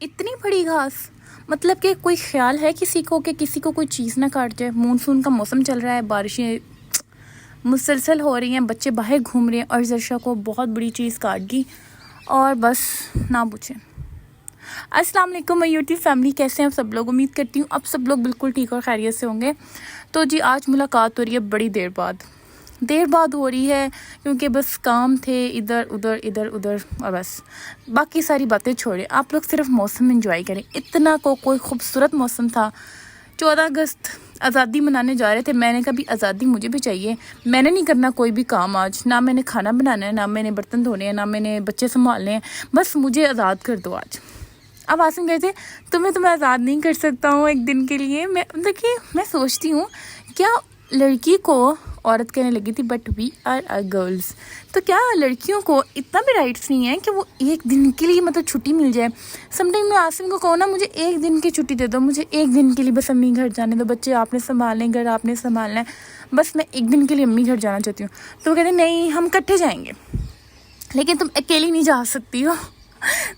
इतनी बड़ी घास, मतलब कि कोई ख्याल है किसी को कि किसी को कोई चीज़ ना काट जाए। मानसून का मौसम चल रहा है, बारिशें मुसलसल हो रही हैं, बच्चे बाहर घूम रहे हैं और जर्शा को बहुत बड़ी चीज़ काट गई और बस ना पूछें। अस्सलाम वालेकुम माय यूट्यूब फैमिली, कैसे हैं आप सब लोग। उम्मीद करती हूँ आप सब लोग बिल्कुल ठीक और खैरियत से होंगे। तो जी आज मुलाकात हो रही है बड़ी देर बाद हो रही है, क्योंकि बस काम थे इधर उधर और बस बाकी सारी बातें छोड़े। आप लोग सिर्फ मौसम एंजॉय करें। इतना कोई खूबसूरत मौसम था। 14 अगस्त आज़ादी मनाने जा रहे थे। मैंने कहा भी आज़ादी मुझे भी चाहिए। मैंने नहीं करना कोई भी काम आज, ना मैंने खाना बनाना है, ना मैंने बर्तन धोने हैं, ना मैंने बच्चे संभालने हैं। बस मुझे आज़ाद कर दो आज। अब आसिम कहते तुम्हें आज़ाद नहीं कर सकता हूँ एक दिन के लिए। देखिए मैं सोचती हूँ क्या लड़की को औरत कहने लगी थी, बट वी आर गर्ल्स। तो क्या लड़कियों को इतना भी राइट्स नहीं है कि वो एक दिन के लिए मतलब छुट्टी मिल जाए। समटाइम मैं आसिम को कहूँ ना मुझे एक दिन की छुट्टी दे दो, मुझे एक दिन के लिए बस अम्मी घर जाने दो, बच्चे आपने संभालने, घर आपने संभालना है, बस मैं एक दिन के लिए अम्मी घर जाना चाहती हूँ। तो वो कहते नहीं हम इकट्ठे जाएंगे, लेकिन तुम अकेली नहीं जा सकती हो।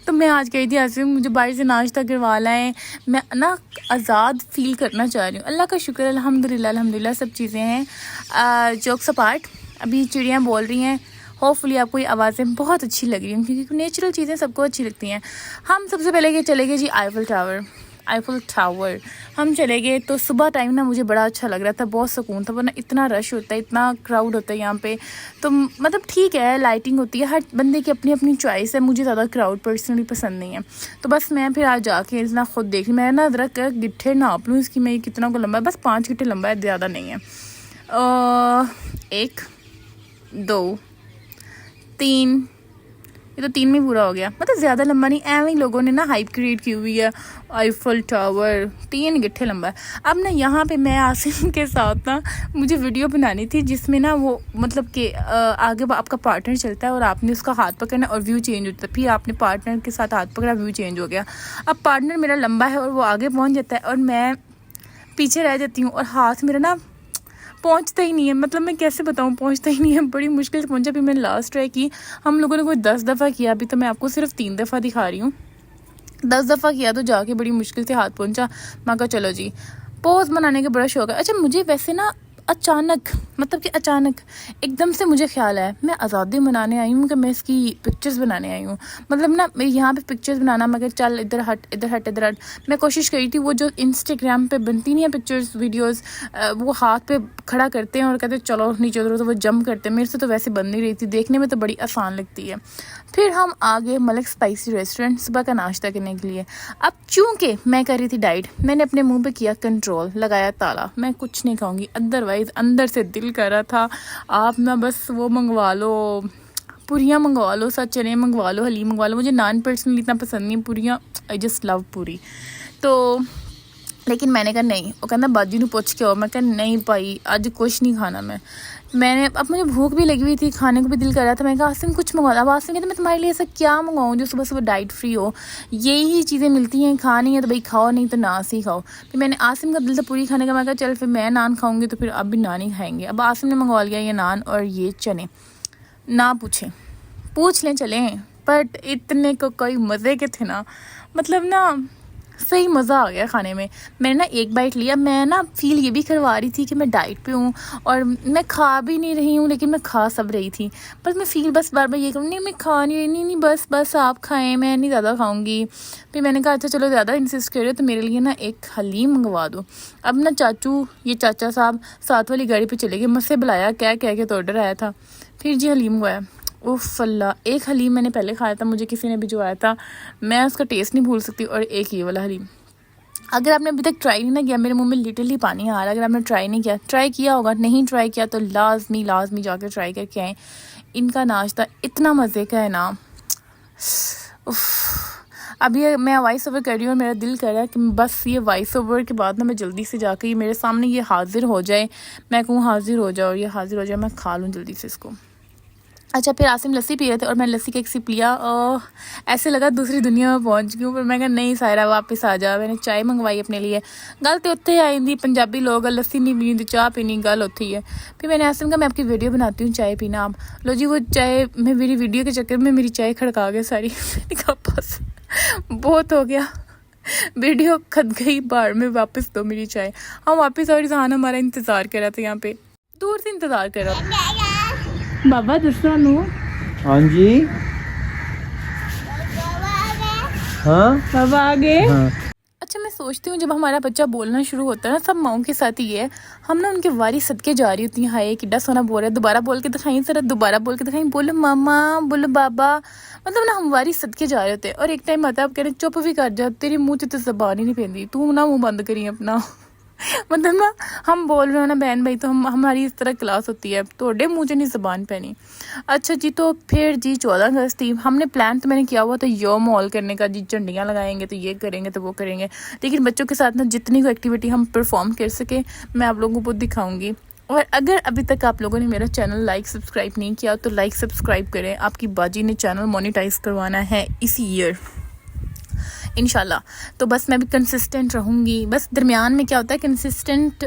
तो मैं आज गई थी आसिम, मुझे बाहर से नाश्ता करवा लाएँ। मैं ना आज़ाद फील करना चाह रही हूँ। अल्लाह का शुक्र, अल्हम्दुलिल्लाह सब चीज़ें हैं। जोक्स अपार्ट, अभी चिड़ियाँ बोल रही हैं। होपफुली आपको ये आवाज़ें बहुत अच्छी लग रही हैं, क्योंकि नेचुरल चीज़ें सबको अच्छी लगती हैं। हम सबसे पहले चले गए जी आईफल टावर हम चले गए। तो सुबह टाइम ना मुझे बड़ा अच्छा लग रहा था, बहुत सुकून था, वरना इतना रश होता है, इतना क्राउड होता है यहाँ पे। तो मतलब ठीक है, लाइटिंग होती है, हर बंदे की अपनी अपनी चॉइस है। मुझे ज़्यादा क्राउड पर्सनली पसंद नहीं है। तो बस मैं फिर आज जाके इतना खुद देख ली। मैं ना ज़रा गिट्ठे नाप लूँ इसकी, मैं कितना को लंबा है, बस 5 गिट्ठे लंबा है, ज़्यादा नहीं है। 1 2 3, ये तो 3 में पूरा हो गया, मतलब ज़्यादा लंबा नहीं। ऐਵੇਂ ही लोगों ने ना हाइप क्रिएट की हुई है। आईफल टावर 3 गिट्ठे लंबा है। अब ना यहाँ पे मैं आसिम के साथ ना मुझे वीडियो बनानी थी, जिसमें ना वो मतलब कि आगे आपका पार्टनर चलता है और आपने उसका हाथ पकड़ना और व्यू चेंज होता है। फिर आपने पार्टनर के साथ हाथ पकड़ा, व्यू चेंज हो गया। अब पार्टनर मेरा लंबा है और वो आगे पहुँच जाता है और मैं पीछे रह जाती हूँ और हाथ मेरा ना पहुंचता ही नहीं है। मतलब मैं कैसे बताऊं, पहुंचता ही नहीं है, बड़ी मुश्किल से पहुंचा। फिर मैंने लास्ट ट्राई की। हम लोगों ने कोई 10 दफ़ा किया, अभी तो मैं आपको सिर्फ 3 दफ़ा दिखा रही हूँ। 10 दफ़ा किया तो जाके बड़ी मुश्किल से हाथ पहुंचा। मैं कहा चलो जी, पोज बनाने का बड़ा शौक है। अच्छा मुझे वैसे ना अचानक एकदम से मुझे ख्याल आया मैं आज़ादी मनाने आई हूँ कि मैं इसकी पिक्चर्स बनाने आई हूँ। मतलब ना मैं यहाँ पे पिक्चर्स बनाना, मगर चल इधर हट। मैं कोशिश करी थी वो जो इंस्टाग्राम पे बनती नहीं है पिक्चर्स वीडियोस, वो हाथ पे खड़ा करते हैं और कहते चलो नीचे उधर, तो वो जंप करते हैं। मेरे से तो वैसे बन नहीं रही थी, देखने में तो बड़ी आसान लगती है। फिर हम आगे मलिक स्पाइसी रेस्टोरेंट सुबह का नाश्ता करने के लिए। अब चूँकि मैं कर रही थी डाइट, मैंने अपने मुंह पे किया कंट्रोल, लगाया ताला, मैं कुछ नहीं खाऊंगी। अदरवाइज़ अंदर से दिल कर रहा था आप ना बस वो मंगवा लो, पूरियाँ मंगवा लो, साथ चने मंगवा लो, हलीम मंगवा लो। मुझे नान पर्सनली इतना पसंद नहीं, पूरियाँ आई जस्ट लव पूरी। तो लेकिन मैंने कहा नहीं। वो कहना बाजू ने पूछ के आओ। मैं कहा नहीं भाई आज कुछ नहीं खाना मैंने अब मुझे भूख भी लगी हुई थी, खाने को भी दिल कर रहा था। मैं कहा आसिम कुछ मंगवा। अब आसिम कहते मैं तुम्हारे लिए ऐसा क्या मंगवाऊँ जो सुबह सुबह डाइट फ्री हो। यही चीज़ें मिलती हैं, खानी है तो भाई खाओ, नहीं तो ना ही खाओ। फिर मैंने आसिम का दिल था पूरी खाने का। मैं कहा चल फिर मैं नान खाऊंगी, तो फिर अब भी नान ही खाएंगे। अब आसिम ने मंगवा लिया ये नान और ये चने। ना पूछ लें चलें, बट इतने को कोई मज़े के थे ना, मतलब ना सही मज़ा आ गया खाने में। मैंने ना एक बाइट लिया। मैं ना फील ये भी करवा रही थी कि मैं डाइट पे हूँ और मैं खा भी नहीं रही हूँ, लेकिन मैं खा सब रही थी। बस मैं फील बस बार बार ये कहूँ नहीं मैं खा नहीं रही, नहीं बस आप खाएं, मैं नहीं ज़्यादा खाऊंगी। फिर मैंने कहा अच्छा चलो ज़्यादा इंसिस्ट कर रहे हो तो मेरे लिए ना एक हलीम मंगवा दो। अब ना चाचा साहब साथ वाली गाड़ी पर चले गए, मुझसे बुलाया क्या के तो ऑर्डर आया था। फिर जी हलीम हुआ है। उफ़ अल्लाह, एक हलीम मैंने पहले खाया था, मुझे किसी ने भिजवाया था, मैं उसका टेस्ट नहीं भूल सकती। और एक ये वाला हलीम, अगर आपने अभी तक ट्राई नहीं किया, मेरे मुंह में लिटरली पानी आ रहा है। अगर आपने ट्राई किया होगा, नहीं ट्राई किया तो लाजमी जाकर ट्राई करके आएँ। इनका नाश्ता इतना मज़े का है ना। अभी मैं वॉइस ओवर कर रही हूँ और मेरा दिल कर रहा है कि बस ये वॉइस ओवर के बाद ना मैं जल्दी से जाकर मेरे सामने ये हाजिर हो जाए, मैं कहूँ हाजिर हो जाए और ये हाजिर हो जाए, मैं खा लूँ जल्दी से इसको। अच्छा फिर आसिम लस्सी पी रहे थे और मैं लस्सी का एक सिप लिया और ऐसे लगा दूसरी दुनिया में पहुंच गई हूँ। पर मैं कहा नहीं सायरा वापस आ जा। मैंने चाय मंगवाई अपने लिए। गल तो उत्थे आई थी, पंजाबी लोग लस्सी नहीं पीनी, चाह पीनी, गल उत्थे ही है। फिर मैंने आसिम कहा मैं आपकी वीडियो बनाती हूँ, चाय पीना आप। लो जी वो चाय, मैं मेरी वीडियो के चक्कर में मेरी चाय खड़का गया सारी। बस बहुत हो गया, वीडियो खत गई बाहर में, वापस दो मेरी चाय। हम वापस, और जहान हमारा इंतज़ार कर रहा था, यहाँ पे दूर से इंतज़ार कर रहा था। बाबा दसो नू। हाँ जी, हाँ बाबा आ गए। हाँ। अच्छा, मैं सोचती हूँ जब हमारा बच्चा बोलना शुरू होता है ना, सब माओं के साथ ही है, हम ना उनके वारी सदके जा रही होती हैं। हाय किड्डा सोना बोल रहा है, दोबारा बोल के दिखाई जरा, दोबारा बोल के दिखाई, बोलो मामा, बोलो बाबा, मतलब ना हम वारी सदके जा रहे होते हैं। और एक टाइम आता है, आप कह रहे चुप भी कर जा, तेरे मुँह से तो जबान ही नहीं पहनती, तू ना मुँह बंद करी अपना। मतलब ना हम बोल रहे हो ना बहन भाई, तो हमारी इस तरह क्लास होती है, तोड़े मुझे नहीं ज़बान पहनी। अच्छा जी, तो फिर जी 14 अगस्त थी, हमने प्लान तो मैंने किया हुआ था यो मॉल करने का जी, झंडियाँ लगाएंगे तो ये करेंगे तो वो करेंगे, लेकिन बच्चों के साथ ना जितनी को एक्टिविटी हम परफॉर्म कर सके मैं आप लोगों को दिखाऊंगी। और अगर अभी तक आप लोगों ने मेरा चैनल लाइक सब्सक्राइब नहीं किया तो लाइक सब्सक्राइब करें, आपकी बाजी ने चैनल मोनेटाइज करवाना है इसी ईयर इंशाल्लाह। तो बस मैं भी कंसिस्टेंट रहूँगी, बस दरमियान में क्या होता है कंसिस्टेंट,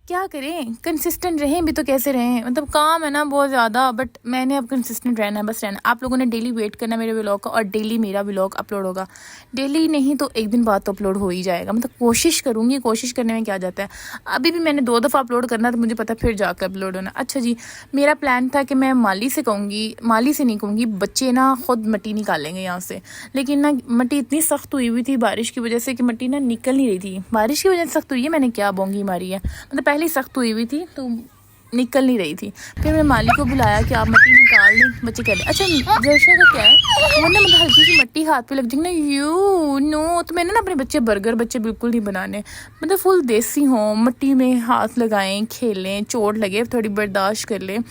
क्या करें, कंसिस्टेंट रहें भी तो कैसे रहें, मतलब काम है ना बहुत ज़्यादा, बट मैंने अब कंसिस्टेंट रहना है, बस रहना। आप लोगों ने डेली वेट करना है मेरे व्लॉग का, और डेली मेरा व्लॉग अपलोड होगा। डेली नहीं तो एक दिन बाद तो अपलोड हो ही जाएगा, मतलब कोशिश करूँगी, कोशिश करने में क्या जाता है। अभी भी मैंने 2 दफ़ा अपलोड करना तो मुझे पता फिर जाकर अपलोड होना। अच्छा जी, मेरा प्लान था कि मैं माली से कहूँगी, माली से नहीं कहूँगी, बच्चे ना खुद मिट्टी निकालेंगे यहाँ से, लेकिन ना मिट्टी इतनी सख्त हुई थी बारिश की वजह से कि मिट्टी ना निकल नहीं रही थी। बारिश की वजह से सख्त हुई है, मैंने क्या बोंगी मारी है, मतलब पहले सख्त हुई हुई थी तो निकल नहीं रही थी। फिर मैंने माली को बुलाया कि आप मिट्टी निकाल दें, बच्चे कह रहे अच्छा जर्शा का क्या है, वो ना मतलब हल्की सी मिट्टी हाथ पे लग जाएगी ना, यू नो, तो मैंने ना अपने बच्चे बर्गर बच्चे बिल्कुल नहीं बनाने, मतलब फुल देसी हों, मिट्टी में हाथ लगाएं, खेलें, चोट लगे थोड़ी बर्दाश्त कर लें,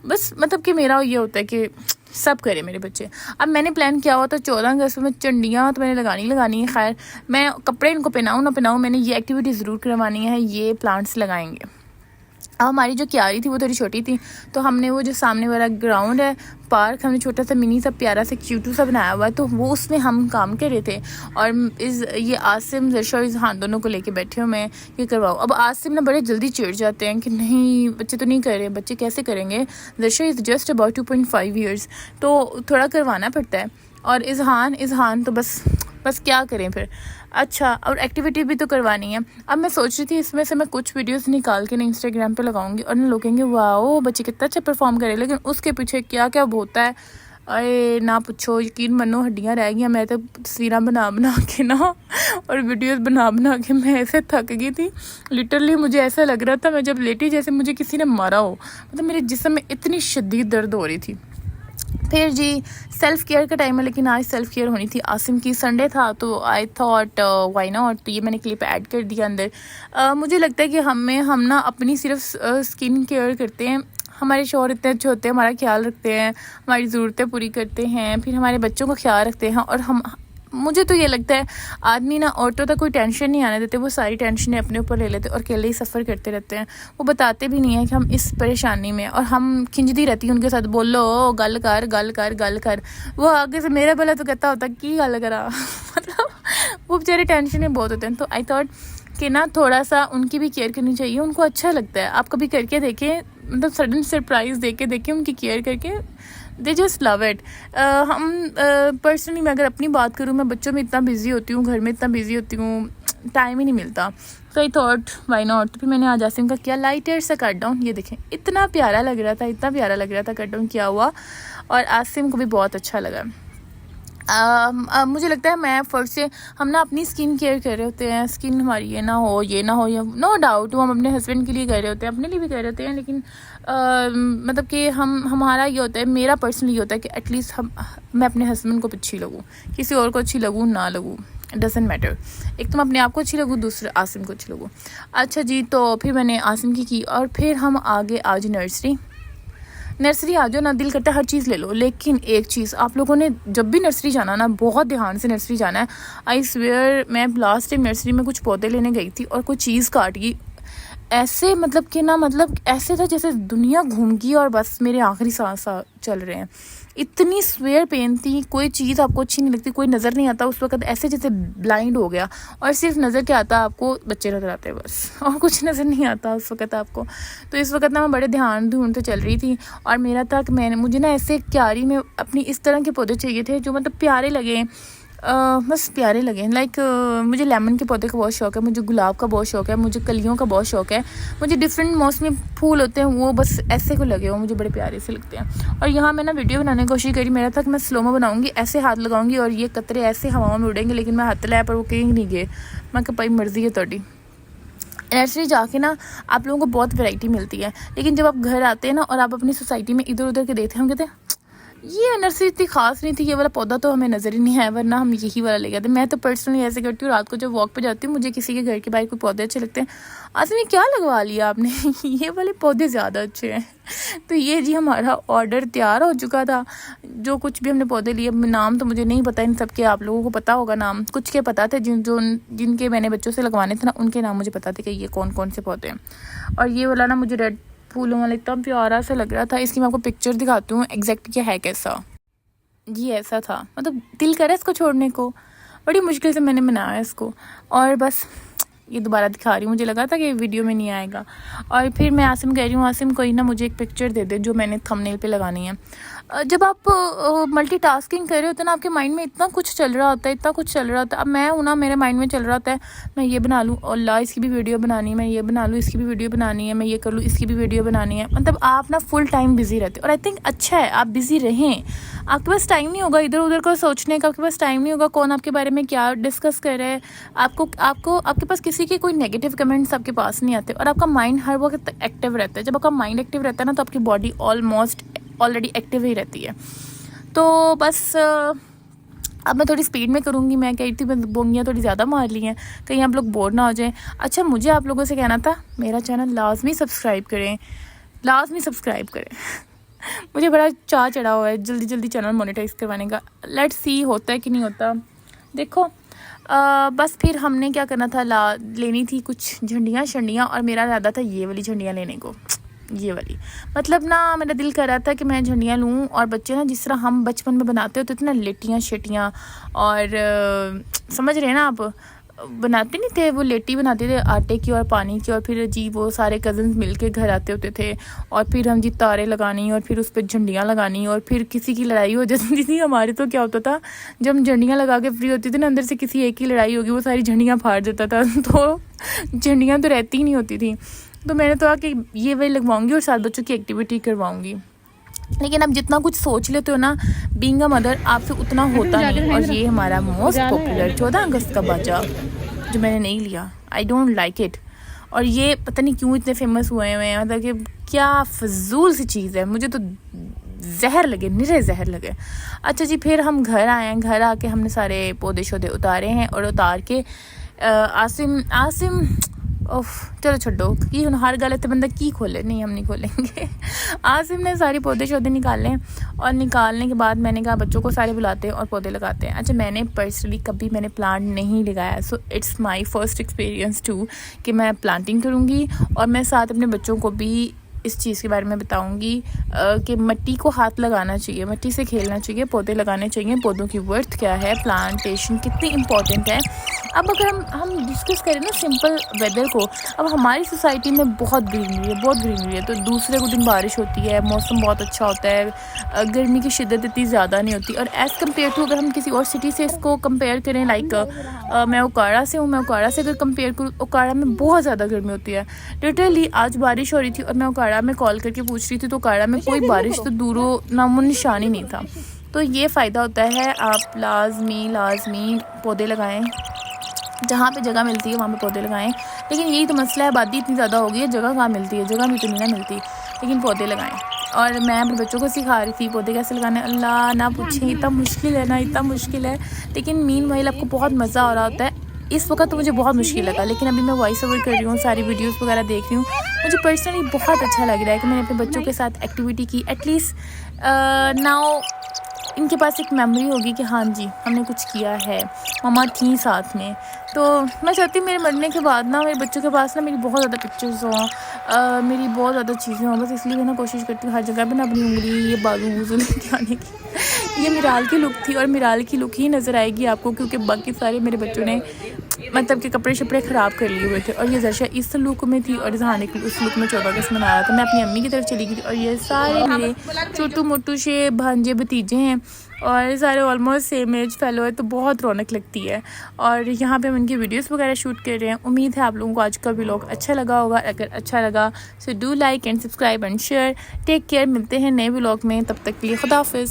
बस मतलब कि मेरा ये होता है कि सब करे मेरे बच्चे। अब मैंने प्लान किया हुआ था 14 अगस्त में चंडियाँ तो मैंने लगानी है, खैर मैं कपड़े इनको पहनाऊँ ना पहनाऊँ, मैंने ये एक्टिविटी ज़रूर करवानी है, ये प्लांट्स लगाएंगे। अब हमारी जो क्यारी थी वो थोड़ी छोटी थी, तो हमने वो जो सामने वाला ग्राउंड है पार्क, हमने छोटा सा मिनी सा प्यारा सा क्यूटू सा बनाया हुआ है, तो वो उसमें हम काम कर रहे थे। और ये आसिम जर्शा और इज़हान दोनों को लेके बैठे हो मैं ये करवाऊँ। अब आसिम ना बड़े जल्दी चिढ़ जाते हैं कि नहीं बच्चे तो नहीं कर रहे, बच्चे कैसे करेंगे, जर्शा इज़ जस्ट अबाउट 2.5 ईयर्स, तो थोड़ा करवाना पड़ता है। और इज़हान तो बस क्या करें फिर। अच्छा, और एक्टिविटी भी तो करवानी है। अब मैं सोच रही थी इसमें से मैं कुछ वीडियोस निकाल के ना इंस्टाग्राम पे लगाऊंगी, और लोग कहेंगे वाओ बच्चे कितना अच्छा परफॉर्म करे, लेकिन उसके पीछे क्या क्या होता है, अरे ना पूछो, यकीन मानो हड्डियाँ रह गई। मैं तो तस्वीरें बना के ना और वीडियोस बना के मैं ऐसे थक गई थी, लिटरली मुझे ऐसा लग रहा था मैं जब लेटी जैसे मुझे किसी ने मारा हो, मतलब मेरे जिस्म में इतनी शदीद दर्द हो रही थी। फिर जी सेल्फ़ केयर का टाइम है, लेकिन आज सेल्फ़ केयर होनी थी आसिम की, संडे था तो आई थॉट व्हाई नॉट, तो ये मैंने क्लिप ऐड कर दिया अंदर। मुझे लगता है कि हम ना अपनी सिर्फ स्किन केयर करते हैं, हमारे शौहर इतने अच्छे होते हैं, हमारा ख्याल रखते हैं, हमारी ज़रूरतें पूरी करते हैं, फिर हमारे बच्चों का ख्याल रखते हैं, और मुझे तो ये लगता है आदमी ना औरतों तक कोई टेंशन नहीं आने देते, वो सारी टेंशनें अपने ऊपर ले लेते और अकेले ही सफ़र करते रहते हैं। वो बताते भी नहीं है कि हम इस परेशानी में, और हम खिंचती रहती हैं उनके साथ, बोलो गल कर। वो आगे से मेरा भला तो कहता होता कि गल करा मतलब वो बेचारे टेंशन में बहुत होते हैं। तो आई थॉट कि ना थोड़ा सा उनकी भी केयर करनी चाहिए, उनको अच्छा लगता है, आप कभी करके देखें, मतलब सडन सरप्राइज़ देके उनकी केयर करके, दे जस्ट लव इट। हम पर्सनली मैं अगर अपनी बात करूँ, मैं बच्चों में इतना बिजी होती हूँ, घर में इतना बिजी होती हूँ, टाइम ही नहीं मिलता, तो आई थॉट व्हाई नॉट। तो फिर मैंने आज आसिम का किया लाइटर सा कट डाउन, ये देखें इतना प्यारा लग रहा था कट डाउन किया हुआ, और आसिम को भी बहुत अच्छा लगा। मुझे लगता है मैं फर्स्ट से हम ना अपनी स्किन केयर कर रहे होते हैं, स्किन हमारी ये ना हो या नो डाउट हम अपने हस्बैंड के लिए कर रहे होते हैं, अपने लिए भी कर रहे होते हैं, लेकिन मतलब कि हमारा ये होता है, मेरा पर्सनली ये होता है कि एटलीस्ट मैं अपने हस्बैंड को अच्छी लगूँ, किसी और को अच्छी लगूँ ना लगूँ, डजेंट मैटर, एक तो मैं अपने आप को अच्छी लगूँ, दूसरे आसिम को अच्छी लगूँ। अच्छा जी, तो फिर मैंने आसिम की और फिर हम आगे आज नर्सरी आ जाओ ना, दिल करता है हर चीज़ ले लो, लेकिन एक चीज़ आप लोगों ने जब भी नर्सरी जाना ना, बहुत ध्यान से नर्सरी जाना है। आई स्वेयर मैं लास्ट टाइम नर्सरी में कुछ पौधे लेने गई थी और कोई चीज़ काट गई, ऐसे मतलब कि ना, मतलब ऐसे था जैसे दुनिया घूम गई और बस मेरे आखिरी सांस चल रहे हैं। इतनी स्वेयर पेन थी, कोई चीज़ आपको अच्छी नहीं लगती, कोई नज़र नहीं आता उस वक्त, ऐसे जैसे ब्लाइंड हो गया। और सिर्फ नज़र क्या आता आपको, बच्चे नज़र आते हैं बस, और कुछ नज़र नहीं आता उस वक्त आपको। तो इस वक्त ना मैं बड़े ध्यान ढूंढते चल रही थी, और मेरा था कि मुझे ना ऐसे क्यारी में अपनी इस तरह के पौधे चाहिए थे जो मतलब प्यारे लगे, बस प्यारे लगे। लाइक मुझे लेमन के पौधे का बहुत शौक़ है, मुझे गुलाब का बहुत शौक़ है, मुझे कलियों का बहुत शौक़ है, मुझे डिफरेंट मौसमी फूल होते हैं वो बस ऐसे को लगे हो, मुझे बड़े प्यारे से लगते हैं। और यहाँ मैं ना वीडियो बनाने की कोशिश करी, मेरा था कि मैं स्लोमो बनाऊंगी, ऐसे हाथ लगाऊंगी और ये कतरे ऐसे हवाओं में उड़ेंगे, लेकिन मैं हाथ लाया पर वो कहीं नहीं गए। मैं कहा भाई मर्जी है थोड़ी। नर्सरी जाके ना आप लोगों को बहुत वैरायटी मिलती है, लेकिन जब आप घर आते हैं ना और आप अपनी सोसाइटी में इधर उधर के देखते हैं, हम कहते हैं ये नर्सरी इतनी खास नहीं थी, ये वाला पौधा तो हमें नज़र ही नहीं आया, वरना हम यही वाला ले गए थे। मैं तो पर्सनली ऐसे करती हूँ, रात को जब वॉक पे जाती हूँ, मुझे किसी के घर के बाहर कोई पौधे अच्छे लगते हैं, आज में क्या लगवा लिया आपने ये वाले पौधे ज़्यादा अच्छे हैं। तो ये जी हमारा ऑर्डर तैयार हो चुका था, जो कुछ भी हमने पौधे लिए, नाम तो मुझे नहीं पता इन सब के, आप लोगों को पता होगा नाम, कुछ के पता थे, जिनके मैंने बच्चों से लगवाने थे ना, उनके नाम मुझे पता थे कि ये कौन कौन से पौधे हैं। और ये वाला ना मुझे रेड फूलों वाला इतना प्यारा सा लग रहा था, इसकी मैं आपको पिक्चर दिखाती हूँ एग्जैक्ट क्या है कैसा। ये ऐसा था, मतलब दिल करे इसको छोड़ने को, बड़ी मुश्किल से मैंने बनाया इसको, और बस ये दोबारा दिखा रही हूँ, मुझे लगा था कि वीडियो में नहीं आएगा। और फिर मैं आसिम कह रही हूँ, आसिम कोई ना मुझे एक पिक्चर दे दे जो मैंने थंबनेल पे लगानी है। जब आप मल्टीटास्किंग कर रहे होते हैं ना, आपके माइंड में इतना कुछ चल रहा होता है, इतना कुछ चल रहा होता है। अब मैं हूँ ना, मेरे माइंड में चल रहा होता है मैं ये बना लूँ, अल्लाह इसकी भी वीडियो बनानी है, मैं ये बना लूँ इसकी भी वीडियो बनानी है, मैं ये कर लूँ इसकी भी वीडियो बनानी है। मतलब आप ना फुल टाइम बिजी रहते हो, और आई थिंक अच्छा है आप बिजी रहें। आपके पास टाइम नहीं होगा इधर उधर को सोचने का, आपके पास टाइम नहीं होगा कौन आपके बारे में क्या डिस्कस कर रहा है, आपको आपके पास किसी के कोई नेगेटिव कमेंट्स आपके पास नहीं आते, और आपका माइंड हर वक्त एक्टिव रहता है। जब आपका माइंड एक्टिव रहता है ना, तो आपकी बॉडी ऑलमोस्ट ऑलरेडी एक्टिव ही रहती है। तो बस अब मैं थोड़ी स्पीड में करूँगी। मैं कही थी बोंगियाँ थोड़ी ज़्यादा मार ली हैं, कहीं आप लोग बोर ना हो जाएं। अच्छा, मुझे आप लोगों से कहना था मेरा चैनल लाजमी सब्सक्राइब करें, लाजमी सब्सक्राइब करें। मुझे बड़ा चाह चढ़ा हुआ है जल्दी जल्दी चैनल मोनेटाइज करवाने का। लेट्स सी होता है कि नहीं होता, देखो। बस फिर हमने क्या करना था, लेनी थी कुछ झंडियाँ शंडियाँ, और मेरा इरादा था ये वाली झंडियाँ लेने को, ये वाली। मतलब ना मेरा दिल कर रहा था कि मैं झंडियाँ लूँ, और बच्चे ना जिस तरह हम बचपन में बनाते होते थे ना, लेटियाँ शेटियाँ, और समझ रहे हैं ना आप, बनाते नहीं थे वो लेटी बनाते थे आटे की और पानी की, और फिर जी वो सारे कज़न्स मिलके घर आते होते थे, और फिर हम जी तारे लगानी, और फिर उस पर झंडियाँ लगानी, और फिर किसी की लड़ाई हो जाती थी। हमारे तो क्या होता था, जब हम झंडियाँ लगा के फ्री होती थी ना, अंदर से किसी एक की लड़ाई होगी, वो सारी झंडियाँ फाड़ देता था। तो झंडियाँ तो रहती ही नहीं होती थी। तो मैंने तो कि ये वही लगवाऊंगी और साथ बच्चों की एक्टिविटी करवाऊंगी। लेकिन अब जितना कुछ सोच लेते हो ना बीइंग अ मदर, आपसे उतना होता नहीं। और ये हमारा मोस्ट पॉपुलर 14 अगस्त का बाजा जो मैंने नहीं लिया, आई डोंट लाइक इट। और ये पता नहीं क्यों इतने फेमस हुए हैं, मतलब कि क्या फजूल सी चीज़ है, मुझे तो जहर लगे, निरे जहर लगे। अच्छा जी, फिर हम घर आए हैं, घर आके हमने सारे पौधे शौधे उतारे हैं, और उतार के आसिम ओफ चलो छोड़ो कि हर गल तो बंदा की खोले, नहीं हम नहीं खोलेंगे। आसिम ने सारे पौधे शौधे निकाले हैं, और निकालने के बाद मैंने कहा बच्चों को सारे बुलाते हैं और पौधे लगाते हैं। अच्छा, मैंने पर्सनली कभी मैंने प्लांट नहीं लगाया, so it's my first experience to कि मैं प्लांटिंग करूँगी, और मैं साथ अपने बच्चों को भी इस चीज़ के बारे में बताऊंगी कि मिट्टी को हाथ लगाना चाहिए, मिट्टी से खेलना चाहिए, पौधे लगाने चाहिए, पौधों की वर्थ क्या है, प्लांटेशन कितनी इम्पोर्टेंट है। अब अगर हम डिस्कस करें ना सिंपल वेदर को, अब हमारी सोसाइटी में बहुत ग्रीनरी है, बहुत ग्रीनरी है, तो दूसरे को दिन बारिश होती है, मौसम बहुत अच्छा होता है, गर्मी की शिद्दत इतनी ज़्यादा नहीं होती। और एज़ कम्पेयर टू अगर हम किसी और सिटी से इसको कंपेयर करें, लाइक मैं ओकाड़ा से हूँ, मैं ओकाड़ा से अगर कंपेयर करूँ, ओकाड़ा में बहुत ज़्यादा गर्मी होती है। लिटरली आज बारिश हो रही थी और मैं ओकाड़ा में कॉल करके पूछ रही थी, तो ओकाड़ा में कोई बारिश तो दूरों नामो निशान ही नहीं था। तो ये फ़ायदा होता है, आप लाजमी पौधे लगाएं, जहाँ पे जगह मिलती है वहाँ पे पौधे लगाएं। लेकिन यही तो मसला है, आबादी इतनी ज़्यादा हो गई है, जगह कहाँ मिलती है, जगह भी इतनी ना मिलती, लेकिन पौधे लगाएं। और मैं अपने बच्चों को सिखा रही थी पौधे कैसे लगाने, अल्लाह ना पूछें, इतना मुश्किल है ना, इतना मुश्किल है। लेकिन मीनवाइल आपको बहुत मज़ा आ रहा होता है। इस वक्त तो मुझे बहुत मुश्किल लगा, लेकिन अभी मैं वॉइस ओवर कर रही हूँ, सारी वीडियोस वगैरह देख रही हूँ, मुझे पर्सनली बहुत अच्छा लग रहा है कि मैंने अपने बच्चों के साथ एक्टिविटी की। एटलीस्ट नाउ इनके पास एक मेमोरी होगी कि हाँ जी हमने कुछ किया है, मम्मा थी साथ में। तो मैं चाहती हूँ मेरे मरने के बाद ना मेरे बच्चों के पास ना मेरी बहुत ज़्यादा पिक्चर्स हों, मेरी बहुत ज़्यादा चीज़ें हों। बस इसलिए मैं ना कोशिश करती हूँ हर जगह पे ना अपनी उंगली ये बाजू वूजू लेके आने की। ये मिराल की लुक थी और मिराल की लुक ही नज़र आएगी आपको, क्योंकि बाकी सारे मेरे बच्चों ने मतलब कि कपड़े शपड़े ख़राब कर लिए हुए थे। और ये जर्शा इस लुक में थी और जहाने की उस लुक में 14 अगस्त मनाया था। मैं अपनी अम्मी की तरफ चली गई थी और ये सारे मेरे छोटू मोटू से भांजे भतीजे हैं और सारे ऑलमोस्ट सेम एज फेलो है, तो बहुत रौनक लगती है। और यहाँ पे हम इनकी वीडियोस वगैरह शूट कर रहे हैं। उम्मीद है आप लोगों को आज का व्लॉग अच्छा लगा होगा। अगर अच्छा लगा so do like and subscribe and share. Take care, मिलते हैं नए व्लॉग में, तब तक के लिए खुदा हाफिज़।